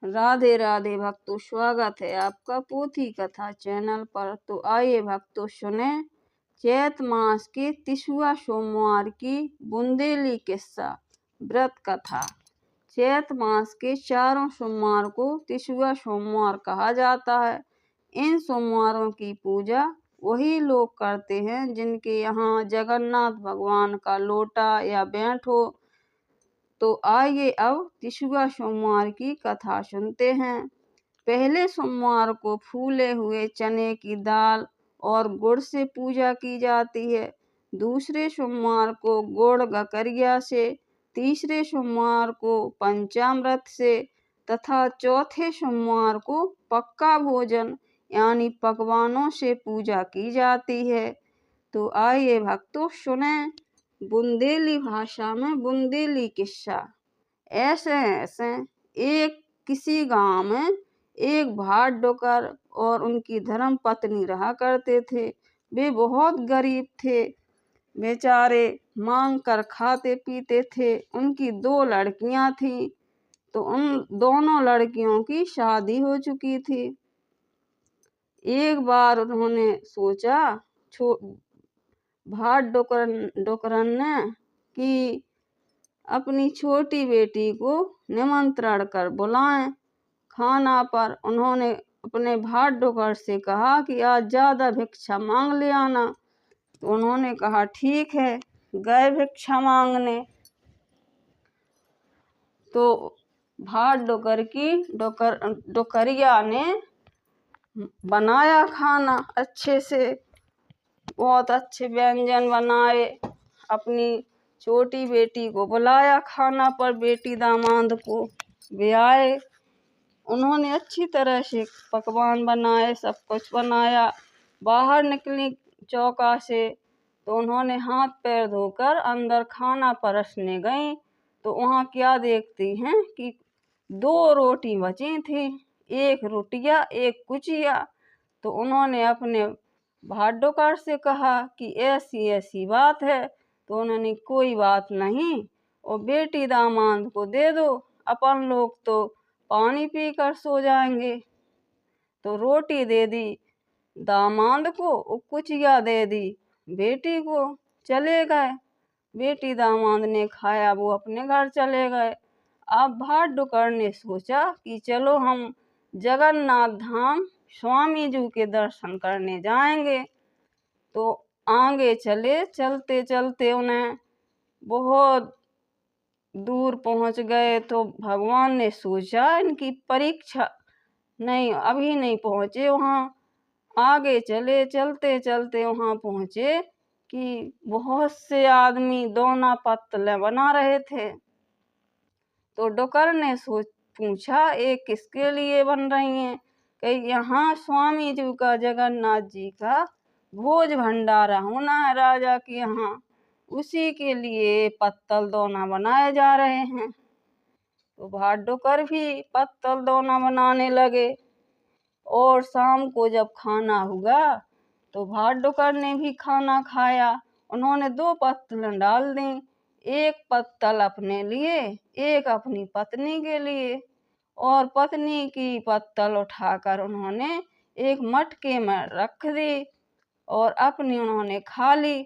राधे राधे भक्तों, स्वागत है आपका पोथी कथा चैनल पर। तो आइए भक्तों सुने चैत मास के 30वां सोमवार की बुंदेली किस्सा व्रत कथा। चैत मास के चारों सोमवार को 30वां सोमवार कहा जाता है। इन सोमवारों की पूजा वही लोग करते हैं जिनके यहाँ जगन्नाथ भगवान का लोटा या बैंठ हो। तो आइए अब 30वां सोमवार की कथा सुनते हैं। पहले सोमवार को फूले हुए चने की दाल और गुड़ से पूजा की जाती है। दूसरे सोमवार को गुड़ गकरिया से, तीसरे सोमवार को पंचामृत से तथा चौथे सोमवार को पक्का भोजन यानी पकवानों से पूजा की जाती है। तो आइए भक्तों सुने बुंदेली भाषा में बुंदेली किस्सा। ऐसे एक किसी गांव में एक भाट डोकर और उनकी धर्म पत्नी रहा करते थे। वे बहुत गरीब थे, बेचारे मांग कर खाते पीते थे। उनकी 2 लड़कियां थीं, तो उन दोनों लड़कियों की शादी हो चुकी थी। एक बार उन्होंने सोचा, भाट डोकरन ने, कि अपनी छोटी बेटी को निमंत्रण कर बुलाएं खाना पर। उन्होंने अपने भाट डोकर से कहा कि आज ज़्यादा भिक्षा मांग ले आना। तो उन्होंने कहा ठीक है। गए भिक्षा मांगने। तो भाट डोकरिया ने बनाया खाना अच्छे से, बहुत अच्छे व्यंजन बनाए। अपनी छोटी बेटी को बुलाया खाना पर, बेटी दामाद को। वे आए, उन्होंने अच्छी तरह से पकवान बनाए, सब कुछ बनाया। बाहर निकली चौका से, तो उन्होंने हाथ पैर धोकर अंदर खाना परसने गईं। तो वहाँ क्या देखती हैं कि 2 रोटी बची थी, 1 रोटिया 1 कुचिया। तो उन्होंने अपने भाट डोकर से कहा कि ऐसी ऐसी बात है। तो उन्होंने कोई बात नहीं, और बेटी दामाद को दे दो, अपन लोग तो पानी पीकर सो जाएंगे। तो रोटी दे दी दामाद को और कुचिया दे दी बेटी को। चले गए, बेटी दामाद ने खाया, वो अपने घर चले गए। अब भाट डोकर ने सोचा कि चलो हम जगन्नाथ धाम स्वामी जी के दर्शन करने जाएंगे। तो आगे चले, चलते चलते उन्हें बहुत दूर पहुंच गए। तो भगवान ने सोचा इनकी परीक्षा नहीं, अभी नहीं पहुंचे वहाँ। आगे चले, चलते चलते वहाँ पहुंचे कि बहुत से आदमी दोना पत्तलें बना रहे थे। तो डोकर ने पूछा ये किसके लिए बन रही हैं? कि यहाँ स्वामी जी का, जगन्नाथ जी का भोज भंडारा होना है राजा के यहाँ, उसी के लिए पत्तल दोना बनाए जा रहे हैं। तो भाट डोकर भी पत्तल दोना बनाने लगे। और शाम को जब खाना हुआ तो भाट डोकर ने भी खाना खाया। उन्होंने 2 पत्तल डाल दी, 1 पत्तल अपने लिए, 1 अपनी पत्नी के लिए। और पत्नी की पत्तल उठाकर उन्होंने एक मटके में रख दी और अपनी उन्होंने खा ली।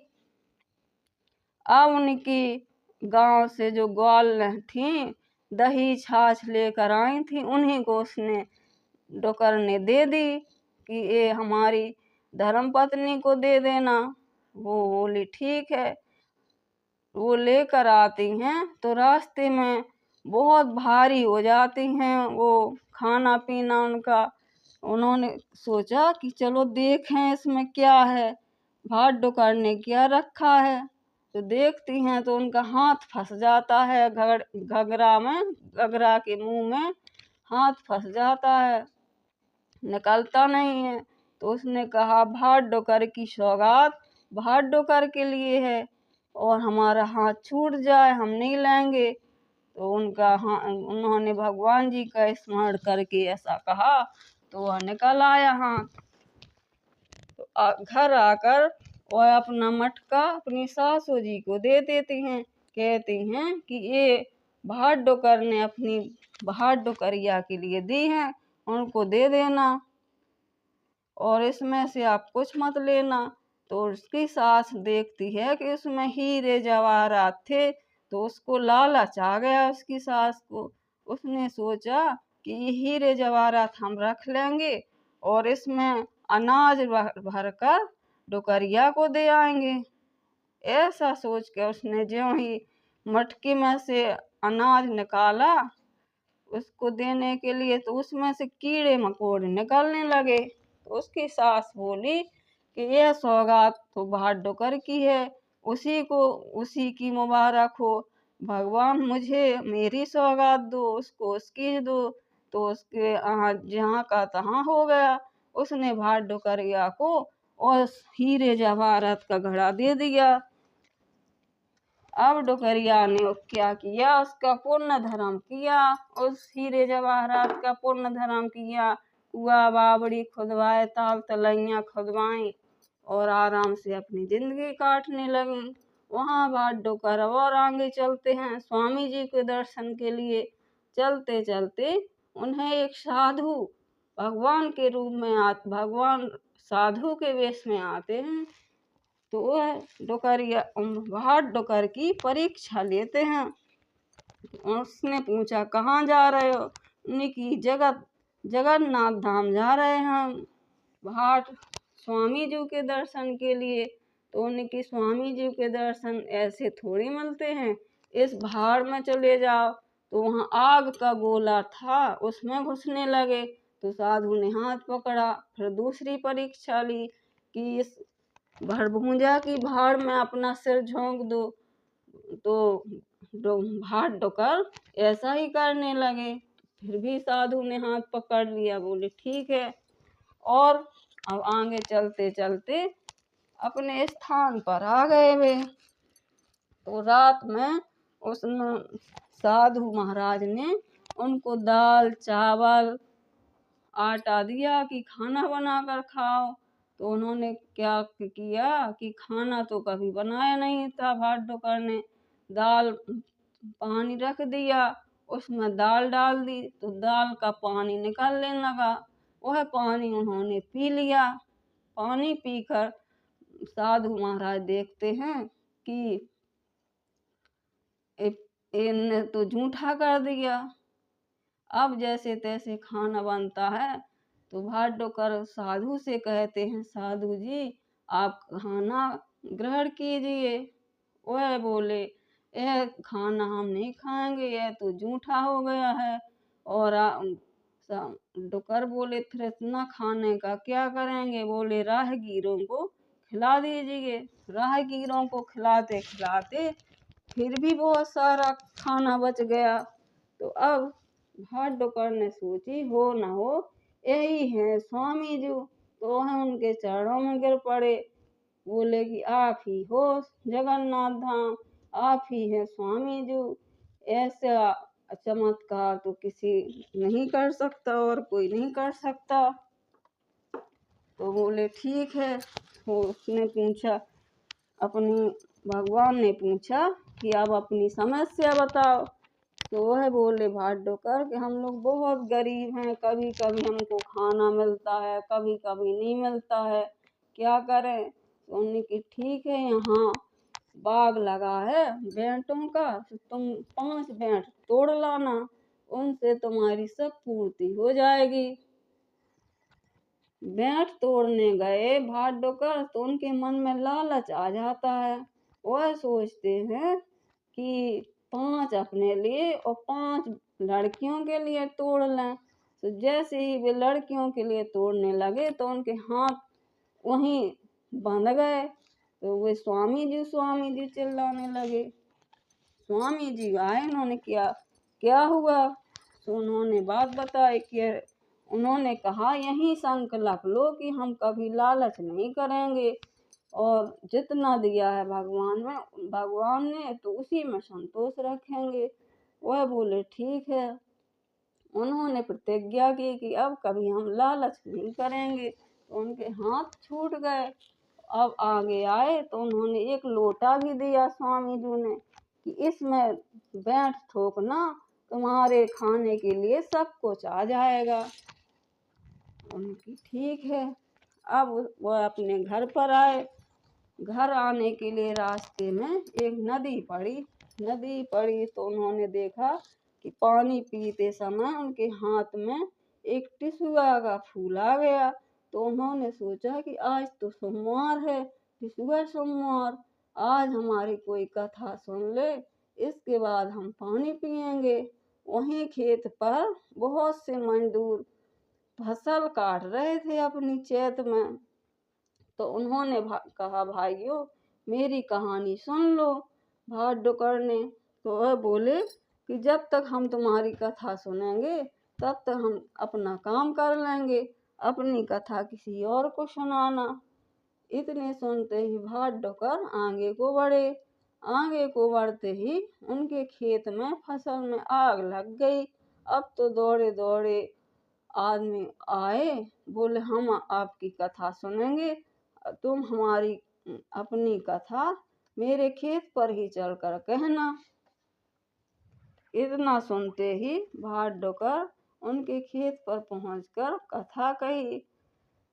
अब उनकी गांव से जो ग्वाल थी, दही छाछ लेकर आई थी, उन्हीं को उसने डोकर ने दे दी कि ये हमारी धर्म पत्नी को दे देना। वो बोली ठीक है। वो लेकर आती हैं तो रास्ते में बहुत भारी हो जाती हैं वो खाना पीना उनका। उन्होंने सोचा कि चलो देखें इसमें क्या है, भाट डोकर ने क्या रखा है। तो देखती हैं तो उनका हाथ फंस जाता है घगरा में, घगरा के मुंह में हाथ फंस जाता है, निकलता नहीं है। तो उसने कहा भाट डोकर की सौगात भाट डोकर के लिए है, और हमारा हाथ छूट जाए हम नहीं लेंगे। तो उन्होंने भगवान जी का स्मरण करके ऐसा कहा, तो वह निकल आया हाथ। तो घर आकर वह अपना मटका अपनी सासू जी को दे देती हैं। कहती हैं कि ये भाट डोकर ने अपनी भाट डुकरिया के लिए दी हैं उनको दे देना, और इसमें से आप कुछ मत लेना। तो उसकी सास देखती है कि उसमें हीरे जवाहरात थे, तो उसको लालच आ गया उसकी सास को। उसने सोचा कि ये हीरे जवाहरात हम रख लेंगे और इसमें अनाज भर कर डुकरिया को दे आएंगे। ऐसा सोच के उसने ज्यों ही मटकी में से अनाज निकाला उसको देने के लिए, तो उसमें से कीड़े मकोड़े निकलने लगे। तो उसकी सास बोली कि यह सौगात तो भाट डुकर की है, उसी की मुबारक हो, भगवान मुझे मेरी सौगात दो, उसको उसकी दो। तो उसके जहाँ का तहाँ हो गया। उसने भाट डुकरिया को और हीरे जवाहरात का घड़ा दे दिया। अब डुकरिया ने क्या किया, उसका पुण्य धर्म किया, उस हीरे जवाहरात का पुण्य धर्म किया। कुआ बावड़ी खुदवाए, ताल तलैया खुदवाई और आराम से अपनी जिंदगी काटने लगी। वहाँ भाट डुकर और आगे चलते हैं स्वामी जी के दर्शन के लिए। चलते चलते उन्हें एक साधु भगवान के रूप में भगवान साधु के वेश में आते हैं। तो वह डुकरिया भाट डुकर की परीक्षा लेते हैं। उसने पूछा कहाँ जा रहे हो? उनकी जगन्नाथ धाम जा रहे हैं हम, भाट स्वामी जी के दर्शन के लिए। तो उनकी स्वामी जी के दर्शन ऐसे थोड़ी मिलते हैं, इस भाड़ में चले जाओ। तो वहाँ आग का गोला था, उसमें घुसने लगे। तो साधु ने हाथ पकड़ा, फिर दूसरी परीक्षा ली कि इस भरभूजा की भाड़ में अपना सिर झोंक दो। तो भाट डुकर ऐसा ही करने लगे। फिर भी साधु ने हाथ पकड़ लिया, बोले ठीक है। और अब आगे चलते चलते अपने स्थान पर आ गए वे। तो रात में उसने साधु महाराज ने उनको दाल चावल आटा दिया कि खाना बनाकर खाओ। तो उन्होंने क्या किया कि खाना तो कभी बनाया नहीं था भाट डुकर ने। दाल पानी रख दिया, उसमें दाल डाल दी, तो दाल का पानी निकलने लगा। वह पानी उन्होंने पी लिया। पानी पीकर साधु महाराज देखते हैं कि इनने तो झूठा कर दिया। अब जैसे तैसे खाना बनता है तो भाट डुकर साधु से कहते हैं, साधु जी आप खाना ग्रहण कीजिए। वह बोले यह खाना हम नहीं खाएंगे, यह तो झूठा हो गया है। और डुकर बोले फिर इतना खाने का क्या करेंगे? बोले राहगीरों को खिला दीजिए। राहगीरों को खिलाते खिलाते फिर भी बहुत सारा खाना बच गया। तो अब भाट डुकर ने सोची हो न हो यही है स्वामी जी। तो वह उनके चरणों में गिर पड़े, बोले कि आप ही हो जगन्नाथ धाम, आप ही हैं स्वामी जी। ऐसा चमत्कार तो किसी नहीं कर सकता और कोई नहीं कर सकता। तो बोले ठीक है। तो उसने पूछा भगवान ने पूछा कि अब अपनी समस्या बताओ। तो वह बोले भाट डुकर कि हम लोग बहुत गरीब हैं, कभी कभी हमको खाना मिलता है, कभी कभी नहीं मिलता है, क्या करें? तो उन्होंने कि ठीक है, यहाँ बाग लगा है बेंटों का, तो तुम 5 बेंट तोड़ लाना, उनसे तुम्हारी सब पूर्ति हो जाएगी। बेंट तोड़ने गए भाट डुकर तो उनके मन में लालच आ जाता है। वह सोचते हैं कि 5 अपने लिए और 5 लड़कियों के लिए तोड़ लें। तो जैसे ही वे लड़कियों के लिए तोड़ने लगे तो उनके हाथ वहीं बंध गए। तो वे स्वामी जी चिल्लाने लगे। स्वामी जी आए, उन्होंने क्या हुआ? तो उन्होंने बात बताई कि उन्होंने कहा यही संकल्प लो कि हम कभी लालच नहीं करेंगे और जितना दिया है भगवान ने तो उसी में संतोष रखेंगे। वह बोले ठीक है। उन्होंने प्रतिज्ञा की कि अब कभी हम लालच नहीं करेंगे। तो उनके हाथ छूट गए। अब आगे आए तो उन्होंने एक लोटा भी दिया स्वामी जी ने कि इसमें बेंट ठोकना तुम्हारे खाने के लिए सब कुछ आ जाएगा। उनकी ठीक है। अब वह अपने घर पर आए। घर आने के लिए रास्ते में एक नदी पड़ी तो उन्होंने देखा कि पानी पीते समय उनके हाथ में एक टिसुआ का फूल आ गया। तो उन्होंने सोचा कि आज तो सोमवार है, टिसुआ सोमवार, आज हमारी कोई कथा सुन ले, इसके बाद हम पानी पिएंगे। वहीं खेत पर बहुत से मजदूर फसल काट रहे थे अपनी चैत में। तो उन्होंने कहा, भाइयों मेरी कहानी सुन लो। भाट-डुकर ने तो वह बोले कि जब तक हम तुम्हारी कथा सुनेंगे तब तक हम अपना काम कर लेंगे, अपनी कथा किसी और को सुनाना। इतने सुनते ही भाट-डुकर आगे को बढ़ते ही उनके खेत में फसल में आग लग गई। अब तो दौड़े दौड़े आदमी आए, बोले हम आपकी कथा सुनेंगे, तुम हमारी अपनी कथा मेरे खेत पर ही चलकर कहना। इतना सुनते ही भाट-डुकर उनके खेत पर पहुंचकर कथा कही।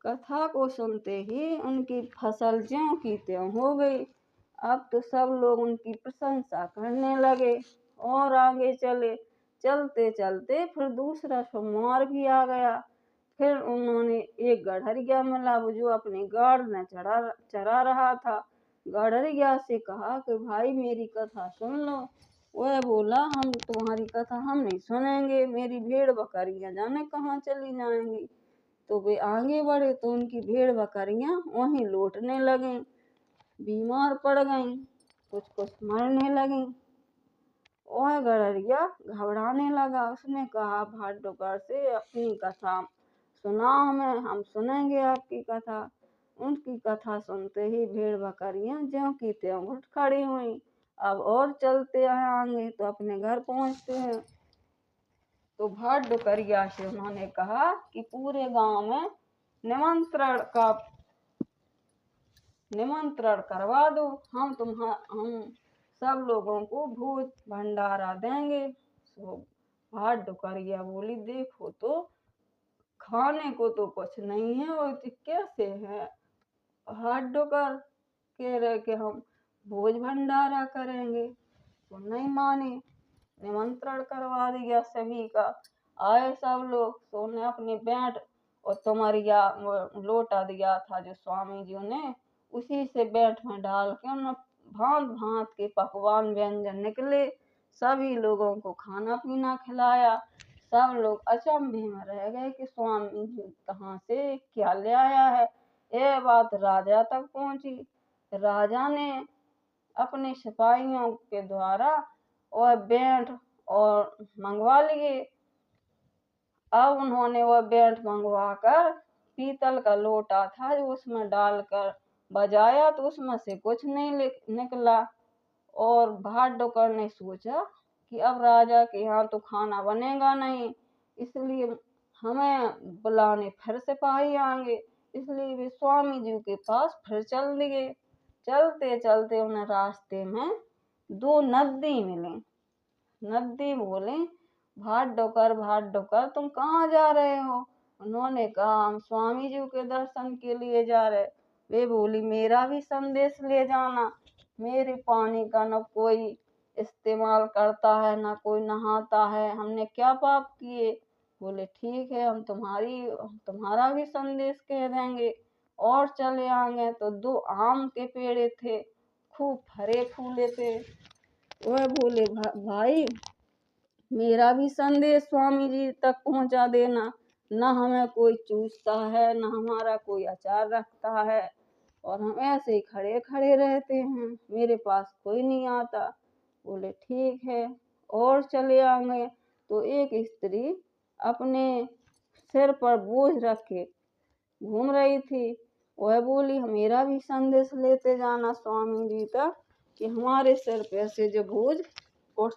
कथा को सुनते ही उनकी फसल ज्यों की त्यों हो गई। अब तो सब लोग उनकी प्रशंसा करने लगे और आगे चले। चलते चलते फिर दूसरा सोमवार भी आ गया। फिर उन्होंने एक गड़हरिया मिला, वो जो अपनी गाड़ में चरा रहा था। गड़हरिया से कहा कि भाई मेरी कथा सुन लो। वह बोला हम तुम्हारी कथा हम नहीं सुनेंगे, मेरी भेड़ बकरियां जाने कहाँ चली जाएंगी। तो वे आगे बढ़े तो उनकी भेड़ बकरियां वहीं लौटने लगीं, बीमार पड़ गईं, कुछ मरने लगीं। वह गड़हरिया घबराने लगा। उसने कहा भाट-डुकर से अपनी कथा सुनाओ हमें, हम सुनेंगे आपकी कथा। उनकी कथा सुनते ही भेड़ बकरियां ज्यों की त्यों उठ खड़ी हुई। अब और चलते हैं आगे तो अपने घर पहुंचते हैं। तो भाट-डुकरिया से उन्होंने कहा कि पूरे गांव में निमंत्रण करवा दो, हम सब लोगों को भोज भंडारा देंगे। तो भाट-डुकरिया बोली देखो तो खाने को तो कुछ नहीं है और कैसे है। भाट-डुकर कह रहे कि हम भोज भंडारा करेंगे, तो नहीं माने। निमंत्रण करवा दिया सभी का, आए सब लोग। तो उन्हें अपनी बैंठ और तुम्हारिया लोटा दिया था जो स्वामी जी ने, उसी से बैंठ में डाल के उन्हें भांत भांत के पकवान व्यंजन निकले। सभी लोगों को खाना पीना खिलाया। सब लोग अचंभे में रह गए कि स्वामी जी कहाँ से क्या ले आया है। यह बात राजा तक पहुंची। राजा ने अपने सिपाहियों के द्वारा वह बैंठ और मंगवा लिए। अब उन्होंने वह बैंठ मंगवा कर पीतल का लोटा था जो उसमें डालकर बजाया तो उसमें से कुछ नहीं निकला। और भाट-डुकर ने सोचा कि अब राजा के यहाँ तो खाना बनेगा नहीं, इसलिए हमें बुलाने फिर सिपाही आएंगे। इसलिए वे स्वामी जी के पास फिर चल दिए। चलते चलते उन्हें रास्ते में दो नद्दी मिली। नद्दी बोले भाट-डुकर तुम कहाँ जा रहे हो। उन्होंने कहा हम स्वामी जी के दर्शन के लिए जा रहे। वे बोली मेरा भी संदेश ले जाना, मेरे पानी का न कोई इस्तेमाल करता है न कोई नहाता है, हमने क्या पाप किए। बोले ठीक है हम तुम्हारा भी संदेश कह देंगे। और चले आएंगे तो दो आम के पेड़ थे, खूब फरे फूले थे। वह बोले भाई मेरा भी संदेश स्वामी जी तक पहुंचा देना, न हमें कोई चूसता है न हमारा कोई अचार रखता है, और हम ऐसे ही खड़े खड़े रहते हैं, मेरे पास कोई नहीं आता। बोले ठीक है। और चले आएंगे तो एक स्त्री अपने सिर पर बोझ रखे घूम रही थी। वह बोली मेरा भी संदेश लेते जाना स्वामी जी तक कि हमारे सिर पे से जो बोझ उठ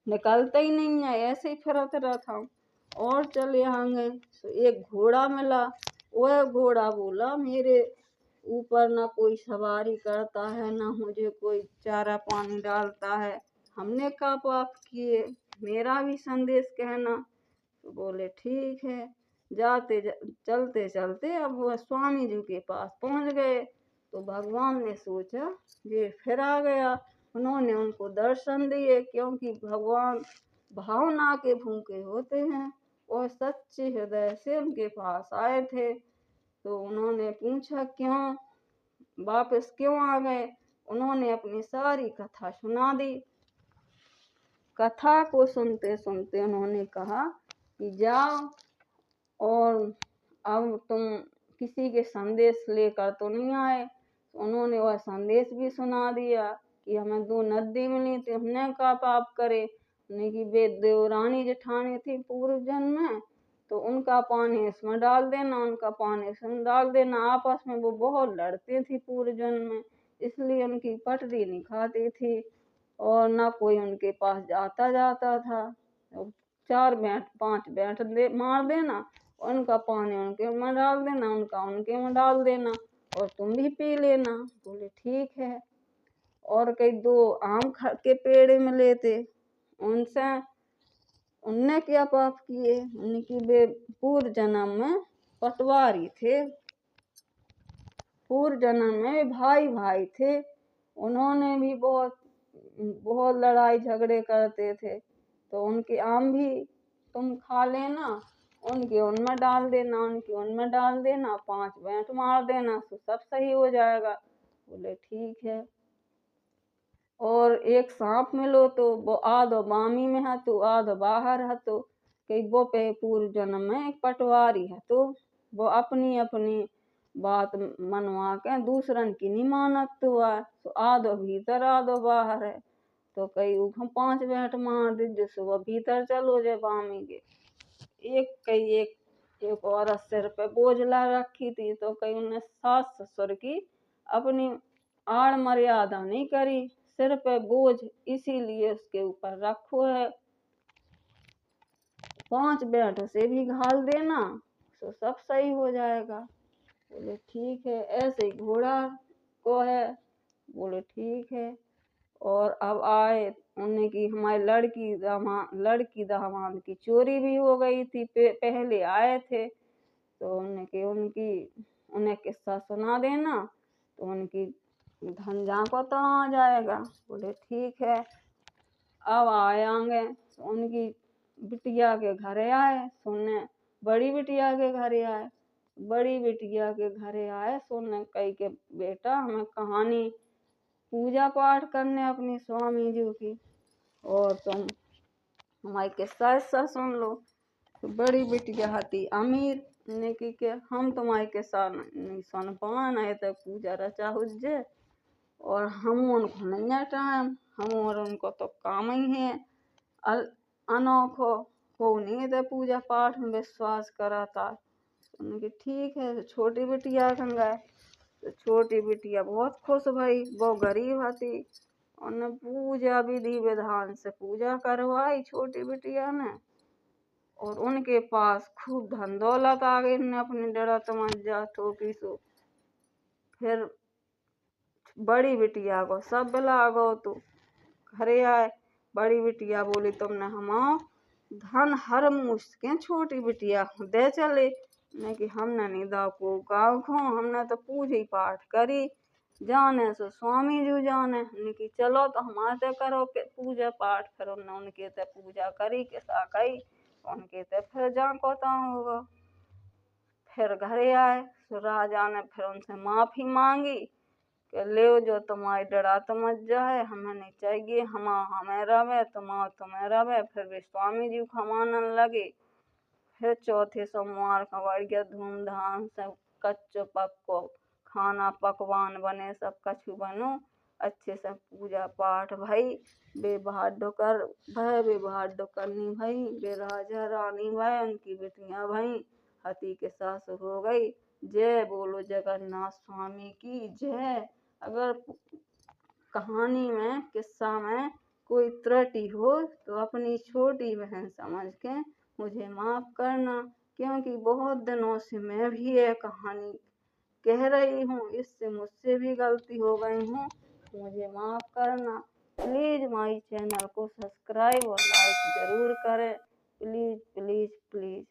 निकलता ही नहीं है, ऐसे ही फिरत रहता हूँ। और चले आएंगे तो एक घोड़ा मिला। वह घोड़ा बोला मेरे ऊपर ना कोई सवारी करता है, ना मुझे कोई चारा पानी डालता है, हमने क्या पाप किए। मेरा भी संदेश कहना। तो बोले ठीक है। चलते चलते अब वो स्वामी जी के पास पहुंच गए। तो भगवान ने सोचा ये फिर आ गया। उन्होंने उनको दर्शन दिए, क्योंकि भगवान भावना के भूखे होते हैं और सच्चे हृदय से उनके पास आए थे। तो उन्होंने पूछा क्यों वापस क्यों आ गए। उन्होंने अपनी सारी कथा सुना दी। कथा को सुनते सुनते उन्होंने कहा कि जाओ और अब तुम किसी के संदेश लेकर तो नहीं आए। उन्होंने वह संदेश भी सुना दिया कि हमें 2 नदी मिली थी, हमने क्या पाप करे। उन्हें कि वे देवरानी जेठानी थी पूर्व जन्म में, तो उनका पानी इसमें डाल देना, उनका पानी इसमें डाल देना। आपस में वो बहुत लड़ती थी पूर्व जन्म में, इसलिए उनकी पटरी नहीं खाती थी और ना कोई उनके पास जाता था। 4 बैंठ 5 बैंठ मार देना, उनका पानी उनके में डाल देना, उनका उनके में डाल देना और तुम भी पी लेना। बोले ठीक है। और कई 2 आम के पेड़ मिले थे, उनने क्या पाप किए। उनकी वे पूर्व जन्म में पटवारी थे, पूर्व जन्म में भाई भाई थे। उन्होंने भी बहुत बहुत लड़ाई झगड़े करते थे। तो उनके आम भी तुम खा लेना, उनके उनमें डाल देना, उनके उनमें डाल देना, 5 बैंठ मार देना, तो सब सही हो जाएगा। बोले ठीक है। और एक सांप मिलो तो वो आधो बामी में है तो आधो बाहर है। तो कई वो पे पूर्व जन्म में एक पटवारी है, तो वो अपनी अपनी बात मनवा के दूसरन की नहीं मानत हुआ, तो आधो भीतर आधो बाहर है। तो कई हम 5 बैंठ मार दी, जिससे वो भीतर चलो जाए बामी के। एक औरत सिर पे बोझ ला रखी थी, तो कई उन्हें सास ससुर की अपनी आड़ मर्यादा नहीं करी, सिर पे बोझ इसीलिए उसके ऊपर रखो है। 5 बैंठ से भी घाल देना तो सब सही हो जाएगा। बोले ठीक है। ऐसे ही घोड़ा को है। बोले ठीक है। और अब आए उन्हें की हमारी लड़की दामाद की चोरी भी हो गई थी। पहले आए थे तो उन्हें किस्सा सुना देना, तो उनकी धन को तो आ जाएगा। बोले ठीक है। अब आएंगे उनकी बिटिया के घरे आए सुनने, बड़ी बिटिया के घरे आए। बड़ी बिटिया के घरे आए सुनने कही के बेटा हमें कहानी पूजा पाठ करने अपनी स्वामी जी की, और तुम हमारी किस्सा सुन लो। तो बड़ी बिटिया हती अमीर ने की के हम तुम्हारे किस्सा नहीं सुन पाए, नहीं तो पूजा रचा हुज्जे और हम उनको नहीं है टाइम, हम और उनको तो काम ही है अनोखो, को नहीं तो पूजा पाठ में विश्वास कराता। उनकी ठीक है। तो छोटी बिटिया कन गए, तो छोटी बिटिया बहुत खुश भई, वो गरीब हती, उन्हें पूजा विधि विधान से पूजा करवाई छोटी बिटिया ने। और उनके पास खूब धन दौलत आ गई, ने अपनी डरा तमज्जा ठोकी सो। फिर बड़ी बिटिया को सब बिलागो तो घरे आए। बड़ी बिटिया बोली तुमने हमारा धन हर मुश्किल छोटी बिटिया को दे चले, ने कि हमने नहीं दा को गाँव खो, हमने तो पूजा पाठ करी जाने सो स्वामी जी जाने, ने कि चलो तो हमारे करो के पूजा पाठ। फिर उनके ते पूजा करी किसा कही, उनके ते फिर जा को होगा। फिर घरे आए तो राजा ने फिर उनसे माफी मांगी कि ले जो तुम्हारी डरा तमज्जा है, हमें नहीं चाहिए, हमें रवे तुम्हें रवे। फिर वे स्वामी जी को मानने लगे। फिर चौथे सोमवार का बढ़िया धूमधाम से कच्चो पक्को खाना पकवान बने, सब कछु बनो अच्छे से पूजा पाठ भई। वे भाड्य करनी भई, वे राजा रानी भई, उनकी बेटियां भई, हती के सास हो गई। जय बोलो जगन्नाथ स्वामी की जय। अगर कहानी में किस्सा में कोई त्रुटि हो तो अपनी छोटी बहन समझ के मुझे माफ करना, क्योंकि बहुत दिनों से मैं भी यह कहानी कह रही हूँ, इससे मुझसे भी गलती हो गई हूँ, मुझे माफ करना। प्लीज़ माई चैनल को सब्सक्राइब और लाइक ज़रूर करें, प्लीज़ प्लीज़ प्लीज़।